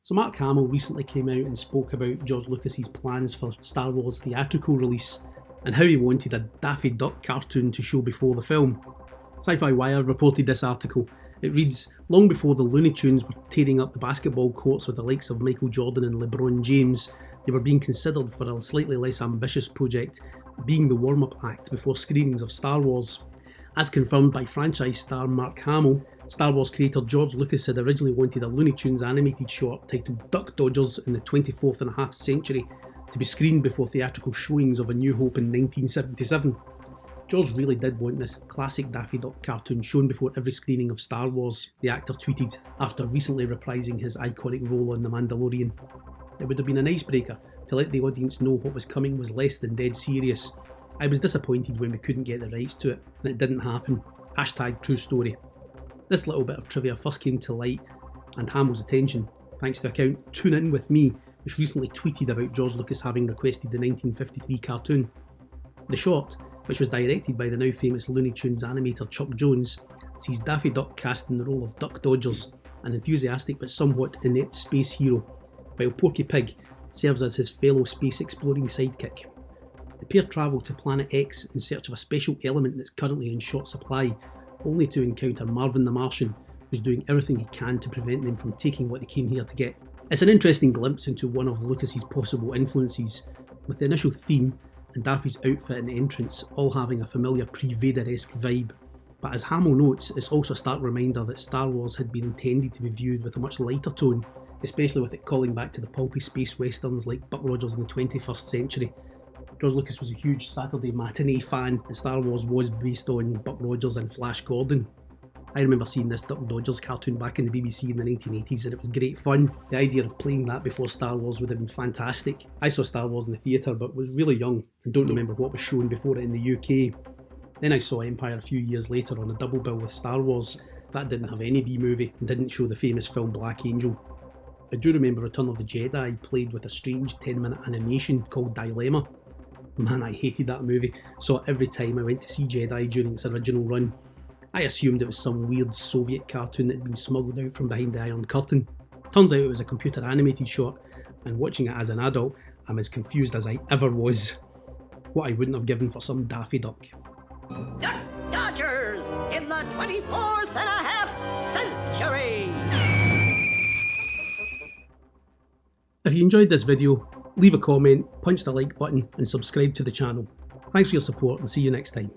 So Mark Hamill recently came out and spoke about George Lucas's plans for Star Wars theatrical release and how he wanted a Daffy Duck cartoon to show before the film. Sci-Fi Wire reported this article. It reads, long before the Looney Tunes were tearing up the basketball courts with the likes of Michael Jordan and LeBron James, they were being considered for a slightly less ambitious project, being the warm-up act before screenings of Star Wars. As confirmed by franchise star Mark Hamill, Star Wars creator George Lucas had originally wanted a Looney Tunes animated short titled Duck Dodgers in the 24th and a half century to be screened before theatrical showings of A New Hope in 1977. George really did want this classic Daffy Duck cartoon shown before every screening of Star Wars, the actor tweeted after recently reprising his iconic role on The Mandalorian. It would have been an icebreaker to let the audience know what was coming was less than dead serious. I was disappointed when we couldn't get the rights to it, and it didn't happen. #true story. This little bit of trivia first came to light and Hamill's attention thanks to the account Tune In With Me, which recently tweeted about George Lucas having requested the 1953 cartoon. The short, which was directed by the now famous Looney Tunes animator Chuck Jones, sees Daffy Duck cast in the role of Duck Dodgers, an enthusiastic but somewhat inept space hero, while Porky Pig serves as his fellow space exploring sidekick. The pair travel to Planet X in search of a special element that's currently in short supply, only to encounter Marvin the Martian, who's doing everything he can to prevent them from taking what they came here to get. It's an interesting glimpse into one of Lucas's possible influences, with the initial theme and Daffy's outfit and entrance all having a familiar pre-Vader-esque vibe. But as Hamill notes, it's also a stark reminder that Star Wars had been intended to be viewed with a much lighter tone, especially with it calling back to the pulpy space westerns like Buck Rogers in the 21st century. George Lucas was a huge Saturday matinee fan, and Star Wars was based on Buck Rogers and Flash Gordon. I remember seeing this Duck Dodgers cartoon back in the BBC in the 1980s, and it was great fun. The idea of playing that before Star Wars would have been fantastic. I saw Star Wars in the theatre but was really young and don't remember what was shown before it in the UK. Then I saw Empire a few years later on a double bill with Star Wars. That didn't have any B-movie and didn't show the famous film Black Angel. I do remember Return of the Jedi played with a strange 10-minute animation called Dilemma. Man, I hated that movie. Saw it every time I went to see Jedi during its original run. I assumed it was some weird Soviet cartoon that had been smuggled out from behind the Iron Curtain. Turns out it was a computer animated short, and watching it as an adult, I'm as confused as I ever was. What I wouldn't have given for some Daffy Duck. Duck Dodgers in the 24th and a half century! If you enjoyed this video, leave a comment, punch the like button and subscribe to the channel. Thanks for your support and see you next time.